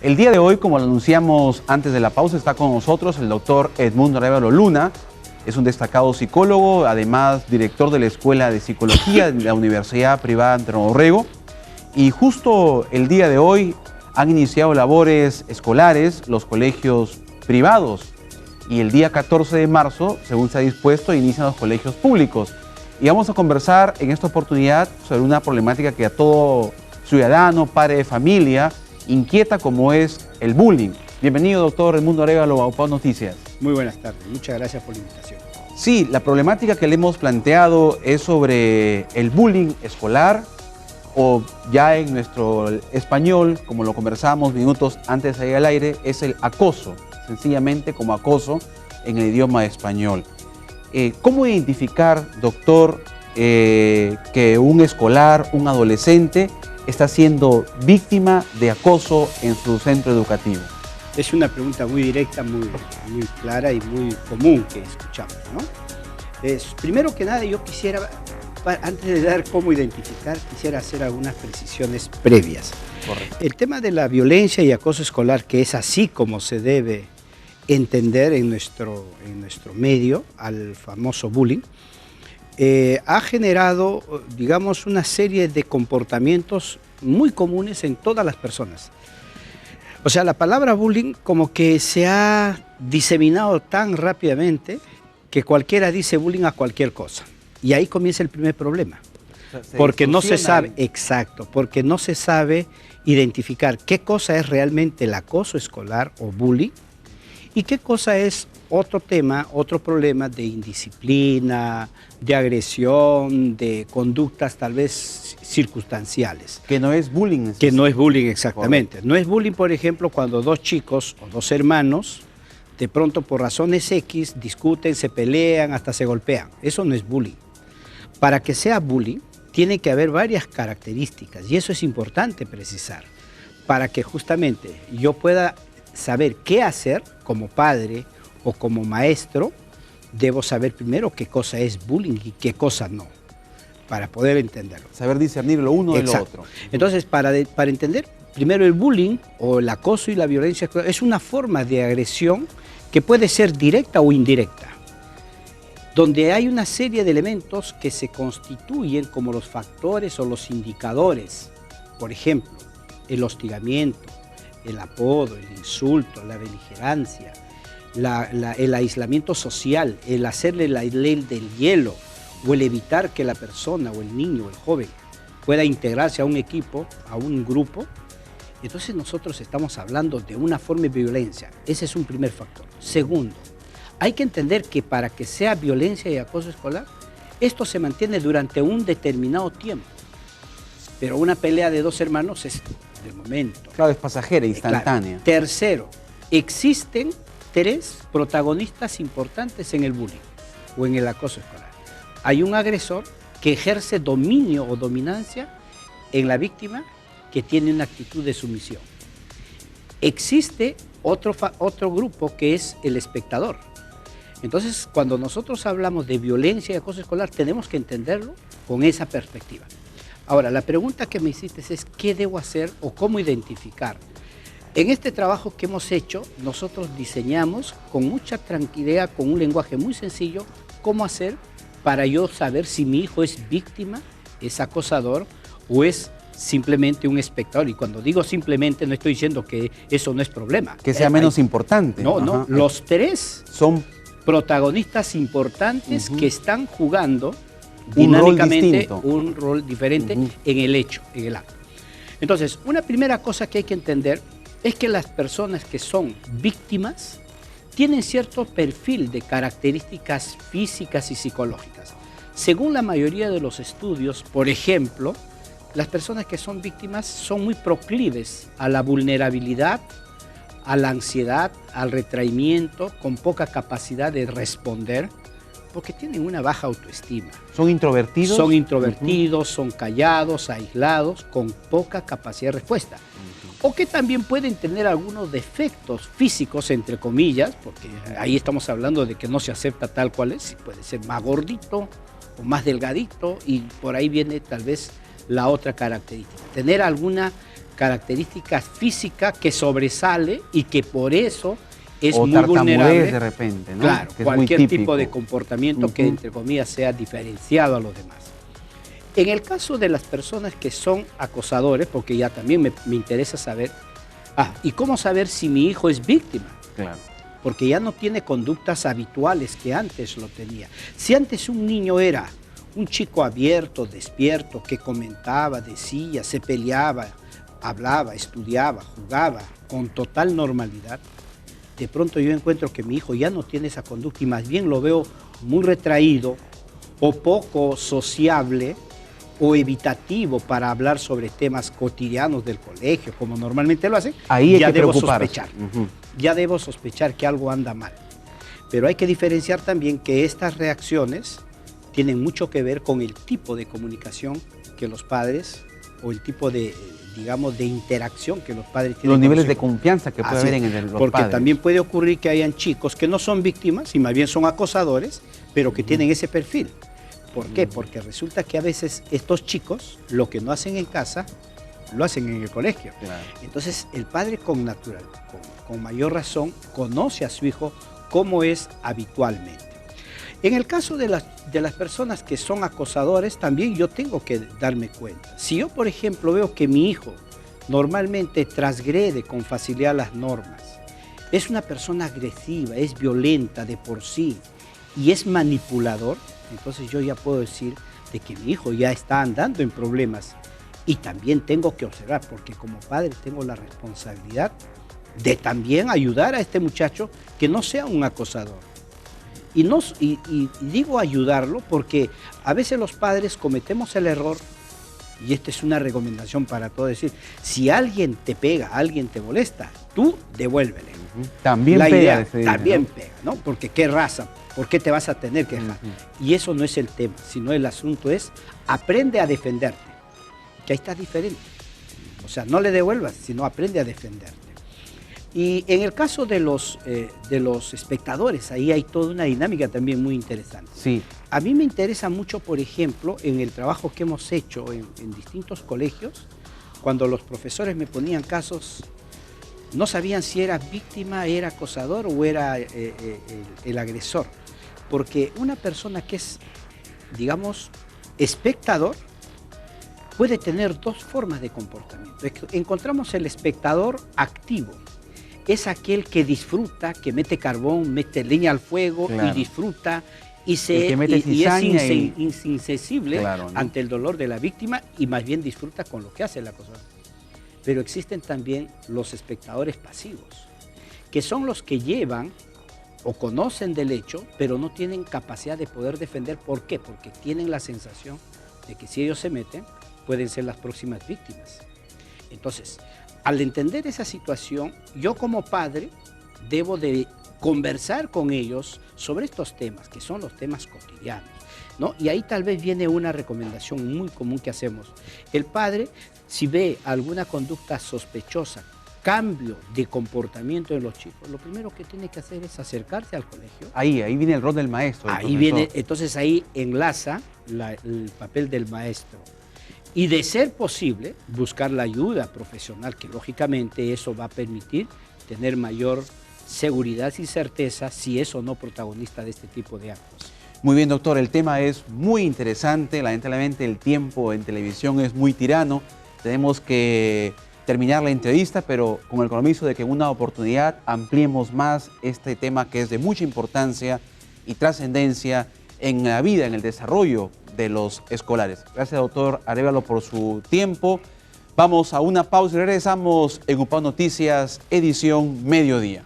El día de hoy, como lo anunciamos antes de la pausa, está con nosotros el doctor Edmundo Arévalo Luna. Es un destacado psicólogo, además director de la Escuela de Psicología de la Universidad Privada Antero Borrego. Y justo el día de hoy han iniciado labores escolares los colegios privados. Y el día 14 de marzo, según se ha dispuesto, inician los colegios públicos. Y vamos a conversar en esta oportunidad sobre una problemática que a todo ciudadano, padre de familia, inquieta, como es el bullying. Bienvenido, doctor Edmundo Arévalo, a UPAO Noticias. Muy buenas tardes, muchas gracias por la invitación. Sí, la problemática que le hemos planteado es sobre el bullying escolar, o ya en nuestro español, como lo conversábamos minutos antes de ir al aire, es el acoso, sencillamente como acoso en el idioma español. ¿Cómo identificar, doctor, que un escolar, un adolescente, está siendo víctima de acoso en su centro educativo? Es una pregunta muy directa, muy clara y muy común que escuchamos, ¿no? Primero que nada, yo quisiera, antes de dar cómo identificar, quisiera hacer algunas precisiones previas. Correcto. El tema de la violencia y acoso escolar, que es así como se debe entender en nuestro medio, al famoso bullying, ha generado, digamos, una serie de comportamientos muy comunes en todas las personas. O sea, la palabra bullying como que se ha diseminado tan rápidamente que cualquiera dice bullying a cualquier cosa. Y ahí comienza el primer problema. Porque no se sabe, exacto, porque no se sabe identificar qué cosa es realmente el acoso escolar o bullying y qué cosa es otro tema, otro problema de indisciplina, de agresión, de conductas tal vez circunstanciales. Que no es bullying. Que no es bullying exactamente. Correcto. No es bullying, por ejemplo, cuando dos chicos o dos hermanos de pronto por razones X discuten, se pelean, hasta se golpean. Eso no es bullying. Para que sea bullying, tiene que haber varias características y eso es importante precisar. Para que justamente yo pueda saber qué hacer como padre o como maestro, debo saber primero qué cosa es bullying y qué cosa no, para poder entenderlo. Saber discernir lo uno de lo Exacto. otro. Entonces, para entender, primero el bullying o el acoso y la violencia es una forma de agresión que puede ser directa o indirecta, donde hay una serie de elementos que se constituyen como los factores o los indicadores. Por ejemplo, el hostigamiento, el apodo, el insulto, la beligerancia, el aislamiento social, el hacerle la ley del hielo o el evitar que la persona o el niño o el joven pueda integrarse a un equipo, a un grupo. Entonces nosotros estamos hablando de una forma de violencia. Ese es un primer factor. Segundo, hay que entender que para que sea violencia y acoso escolar, esto se mantiene durante un determinado tiempo. Pero una pelea de dos hermanos es del momento. Claro, es pasajera, instantánea. Claro. Tercero, existen tres protagonistas importantes en el bullying o en el acoso escolar. Hay un agresor que ejerce dominio o dominancia en la víctima que tiene una actitud de sumisión. Existe otro grupo que es el espectador. Entonces, cuando nosotros hablamos de violencia y acoso escolar, tenemos que entenderlo con esa perspectiva. Ahora, la pregunta que me hiciste es ¿qué debo hacer o cómo identificar? En este trabajo que hemos hecho, nosotros diseñamos con mucha tranquilidad, con un lenguaje muy sencillo, cómo hacer para yo saber si mi hijo es víctima, es acosador o es simplemente un espectador. Y cuando digo simplemente, no estoy diciendo que eso no es problema. Que sea menos importante. No, no. Los tres son protagonistas importantes que están jugando un dinámicamente rol un rol diferente en el hecho, en el acto. Entonces, una primera cosa que hay que entender es que las personas que son víctimas tienen cierto perfil de características físicas y psicológicas. Según la mayoría de los estudios, por ejemplo, las personas que son víctimas son muy proclives a la vulnerabilidad, a la ansiedad, al retraimiento, con poca capacidad de responder, porque tienen una baja autoestima. ¿Son introvertidos? Son introvertidos, son callados, aislados, con poca capacidad de respuesta. O que también pueden tener algunos defectos físicos, entre comillas, porque ahí estamos hablando de que no se acepta tal cual es, puede ser más gordito o más delgadito, y por ahí viene tal vez la otra característica, tener alguna característica física que sobresale y que por eso es o muy tartamudez vulnerable. de repente, ¿no? Claro, Que es cualquier muy tipo típico. de comportamiento que, entre comillas, sea diferenciado a los demás. En el caso de las personas que son acosadores, porque ya también me interesa saber, ¿y cómo saber si mi hijo es víctima? Claro. Porque ya no tiene conductas habituales que antes lo tenía. Si antes un niño era un chico abierto, despierto, que comentaba, decía, se peleaba, hablaba, estudiaba, jugaba con total normalidad, de pronto yo encuentro que mi hijo ya no tiene esa conducta y más bien lo veo muy retraído o poco sociable o evitativo para hablar sobre temas cotidianos del colegio, como normalmente lo hacen, Ahí hay ya que debo preocuparse. sospechar. Ya debo sospechar que algo anda mal. Pero hay que diferenciar también que estas reacciones tienen mucho que ver con el tipo de comunicación que los padres, o el tipo de, digamos, de interacción que los padres tienen. Los con niveles los de hijos. confianza que puede Así haber es, en los porque padres. también puede ocurrir que hayan chicos que no son víctimas y más bien son acosadores, pero que tienen ese perfil. ¿Por qué? Porque resulta que a veces estos chicos lo que no hacen en casa, lo hacen en el colegio. Claro. Entonces el padre con mayor razón conoce a su hijo como es habitualmente. En el caso de las personas que son acosadores, también yo tengo que darme cuenta. Si yo, por ejemplo, veo que mi hijo normalmente transgrede con facilidad las normas, es una persona agresiva, es violenta de por sí y es manipulador, entonces yo ya puedo decir de que mi hijo ya está andando en problemas. Y también tengo que observar, porque como padre tengo la responsabilidad de también ayudar a este muchacho que no sea un acosador. Y digo ayudarlo porque a veces los padres cometemos el error, y esta es una recomendación para todos, decir, si alguien te pega, alguien te molesta, tú devuélvele. También la pega, idea se dice, también ¿no? pega, ¿no? Porque qué raza, ¿por qué te vas a tener que dejar? Y eso no es el tema, sino el asunto es, aprende a defenderte, que ahí está diferente. O sea, no le devuelvas, sino aprende a defenderte. Y en el caso de los espectadores, ahí hay toda una dinámica también muy interesante. Sí. A mí me interesa mucho, por ejemplo, en el trabajo que hemos hecho en distintos colegios, cuando los profesores me ponían casos, no sabían si era víctima, era acosador o era el agresor. Porque una persona que es, digamos, espectador, puede tener dos formas de comportamiento. Encontramos el espectador activo. Es aquel que disfruta, que mete carbón, mete leña al fuego, claro, y disfruta y es insensible, claro, ¿no?, ante el dolor de la víctima y más bien disfruta con lo que hace el acosador. Pero existen también los espectadores pasivos, que son los que llevan o conocen del hecho, pero no tienen capacidad de poder defender. ¿Por qué? Porque tienen la sensación de que si ellos se meten, pueden ser las próximas víctimas. Entonces, al entender esa situación, yo como padre debo de conversar con ellos sobre estos temas, que son los temas cotidianos, ¿no? Y ahí tal vez viene una recomendación muy común que hacemos. El padre, si ve alguna conducta sospechosa, cambio de comportamiento en los chicos, lo primero que tiene que hacer es acercarse al colegio. Ahí viene el rol del maestro. Ahí viene, entonces ahí enlaza el papel del maestro. Y de ser posible, buscar la ayuda profesional, que lógicamente eso va a permitir tener mayor seguridad y certeza si es o no protagonista de este tipo de actos. Muy bien, doctor, el tema es muy interesante, lamentablemente el tiempo en televisión es muy tirano, tenemos que terminar la entrevista, pero con el compromiso de que en una oportunidad ampliemos más este tema que es de mucha importancia y trascendencia en la vida, en el desarrollo de los escolares. Gracias, doctor Arévalo, por su tiempo. Vamos a una pausa y regresamos en UPAO Noticias, edición mediodía.